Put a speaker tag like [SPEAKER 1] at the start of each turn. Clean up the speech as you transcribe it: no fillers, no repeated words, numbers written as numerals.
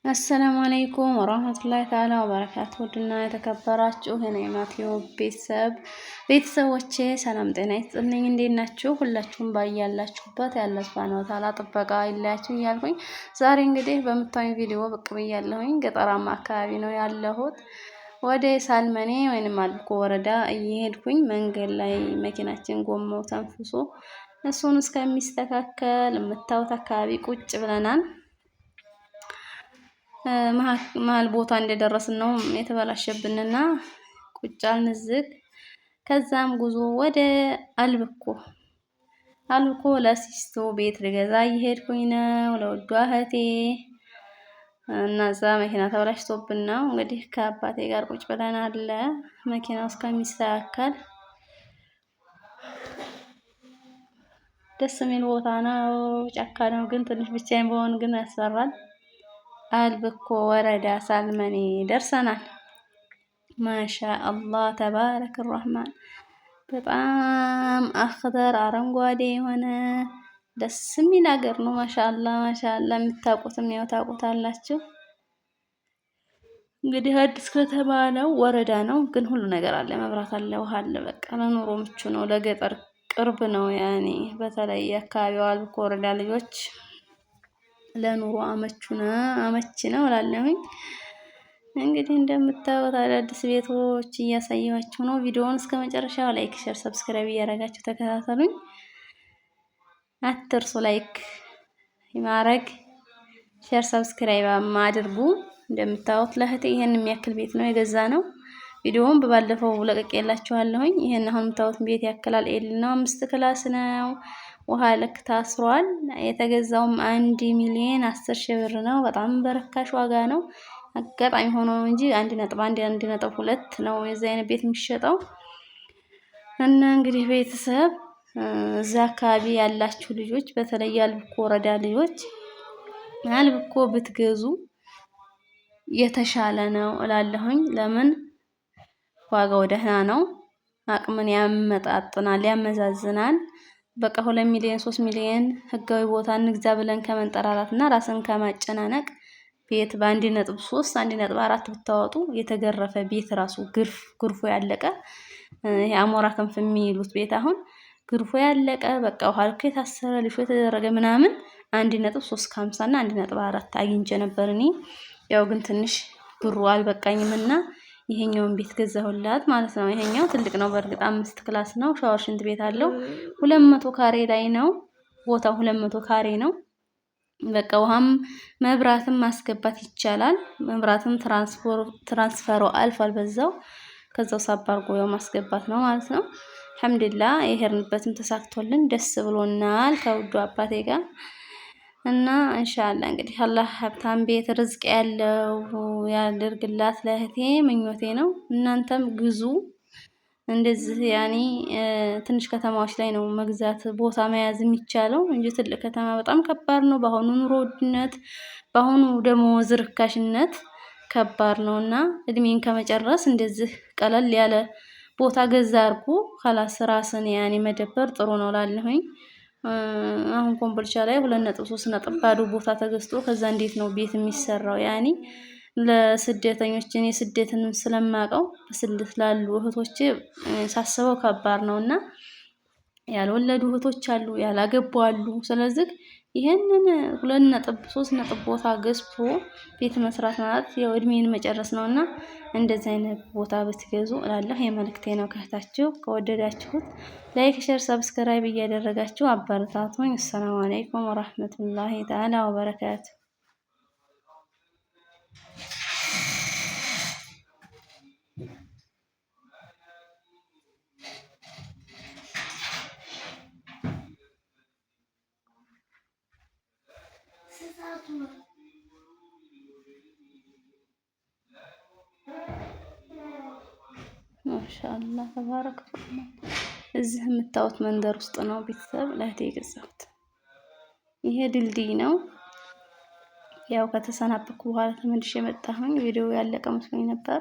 [SPEAKER 1] አሰላሙ አለይኩም ወራህመቱላሂ ተዓላ ወበረካቱ። ውድና የተከበራችሁ የነይማቲው ቤተሰቦቼ ሰላም ጤና ይስጥልኝ። እንዴት ናችሁ? ሁላችሁም ባያላችሁበት ያለ ሱብሃነሁ ወተዓላ ጥበቃ ይለያችሁ እያልኩኝ ዛሬ እንግዲህ በምታዩኝ ቪዲዮ ብቅ ብያለሁኝ። ገጠራማ አካባቢ ነው ያለሁት። ወደ ሳልመኔ ወይንም አልኮ ወረዳ እየሄድኩኝ መንገድ ላይ መኪናችን ጎማው ተንፍሶ እሱን እስከሚስተካከል የምታዩት አካባቢ ቁጭ ብለናል። መሀል ቦታ እንደደረስን ነው የተበላሸብንና ቁጭ አልንዝግ። ከዛም ጉዞ ወደ አልብኮ ለሲስቶ ቤት ልገዛ እየሄድኩኝ ነው ለውዷ እህቴ እና እዛ መኪና ተበላሽቶብን ነው እንግዲህ ከአባቴ ጋር ቁጭ ብለን አለ መኪናው እስከሚስተካከል። ደስ የሚል ቦታ ነው፣ ጫካ ነው ግን ትንሽ ብቻዬን በሆን ግን ያስፈራል። አልብኮ ወረዳ ሳልመኔ ደርሰናል። ማሻአላህ ተባረክ ረህማን። በጣም አኽደር አረንጓዴ የሆነ ደስ የሚል ሀገር ነው። ማሻአላህ ማሻአላህ። የምታውቁትም ያው ታውቁታላችሁ። እንግዲህ አዲስ ከተማ ነው፣ ወረዳ ነው ግን ሁሉ ነገር አለ። መብራት አለ፣ ውሃ አለ። በቃ ለኑሮ ምቹ ነው። ለገጠር ቅርብ ነው። ያኔ በተለይ የአካባቢው አልብኮ ወረዳ ልጆች ለኑሮ አመቺ ነው እላለሁኝ። እንግዲህ እንደምታዩት አዳዲስ ቤቶች እያሳየኋችሁ ነው። ቪዲዮውን እስከ መጨረሻው ላይክ፣ ሼር፣ ሰብስክራይብ እያደረጋችሁ ተከታተሉኝ። አትርሱ ላይክ ማድረግ፣ ሼር፣ ሰብስክራይብ አድርጉ። እንደምታዩት ለእህቴ ይሄን የሚያክል ቤት ነው የገዛ ነው። ቪዲዮውን በባለፈው ለቅቄላችኋለሁኝ። ይሄን አሁን የምታዩት ቤት ያክላል። ኤል ነው፣ 5 ክላስ ነው። ውሃ ልክ ታስሯል። የተገዛውም 1,010,000 ብር ነው። በጣም በረካሽ ዋጋ ነው። አጋጣሚ ሆኖ እንጂ 1.2 ነው የዚህ አይነት ቤት የሚሸጠው። እና እንግዲህ ቤተሰብ እዛ አካባቢ ያላችሁ ልጆች በተለይ አልብኮ ወረዳ ልጆች አልብኮ ብትገዙ የተሻለ ነው እላለሁኝ። ለምን ዋጋው ደህና ነው። አቅምን ያመጣጥናል፣ ያመዛዝናል። በቃ 2 ሚሊዮን 3 ሚሊዮን ህጋዊ ቦታ እንግዛ ብለን ከመንጠራራትና ራስን ከማጨናነቅ ቤት በ1.3 1.4 ብታወጡ የተገረፈ ቤት ራሱ ግርፎ ያለቀ ይሄ አሞራ ክንፍ የሚሉት ቤት አሁን ግርፎ ያለቀ በቃ ውሃ ልክ የታሰረ ልሾ የተደረገ ምናምን 1.350 እና 1.4 አግኝቼ ነበር እኔ። ያው ግን ትንሽ ብሩ አልበቃኝምና ይሄኛውን ቤት ገዛሁላት ማለት ነው። ይሄኛው ትልቅ ነው በእርግጥ 5 ክላስ ነው። ሻወር ሽንት ቤት አለው። 200 ካሬ ላይ ነው ቦታው፣ 200 ካሬ ነው። በቃ ውሃም መብራትም ማስገባት ይቻላል። መብራትም ትራንስፈሩ አልፏል በዛው ከዛው ሳባርጎ ያው ማስገባት ነው ማለት ነው። አልሐምዱሊላህ የሄድንበትም ተሳክቶልን ደስ ብሎናል ከውዱ አባቴ ጋር እና ኢንሻአላህ እንግዲህ አላህ ሀብታም ቤት ርዝቅ ያለው ያድርግላት ለእህቴ ምኞቴ ነው። እናንተም ግዙ። እንደዚህ ያኔ ትንሽ ከተማዎች ላይ ነው መግዛት ቦታ መያዝ የሚቻለው እንጂ ትልቅ ከተማ በጣም ከባድ ነው። በአሁኑ ኑሮ ውድነት፣ በአሁኑ ደሞዝ ርካሽነት ከባድ ነውና እድሜን ከመጨረስ እንደዚህ ቀለል ያለ ቦታ ገዛ አድርጎ خلاص ራስን ያኔ መደበር ጥሩ ነው ላለሁኝ። አሁን ኮምቦልቻ ላይ 2.3 ነጥብ ባዶ ቦታ ተገዝቶ ከዛ እንዴት ነው ቤት የሚሰራው? ያኔ ለስደተኞች እኔ ስደትንም ስለማቀው በስደት ላሉ እህቶቼ ሳስበው ከባድ ነውና ያልወለዱ እህቶች አሉ፣ ያላገቡ አሉ። ስለዚህ ይሄንን 2.3 ነጥብ ቦታ ገዝቶ ቤት መስራት ማለት ያው እድሜን መጨረስ ነውና እንደዚህ አይነት ቦታ ብትገዙ እላለሁ። የመልእክቴ ነው። ከታችሁ ከወደዳችሁት ላይክ፣ ሼር፣ ሰብስክራይብ እያደረጋችሁ አበረታቱኝ። ሰላም አለይኩም ወራህመቱላሂ ተዓላ ወበረካቱ። ማሻአላህ ተባረክ። እዚህ የምታዩት መንደር ውስጥ ነው ቤተሰብ ለእህቴ የገዛሁት። ይሄ ድልድይ ነው። ያው ከተሰናበኩ በኋላ ተመልሼ መጣሁኝ። ቪዲዮ ያለቀ መስሎኝ ነበር።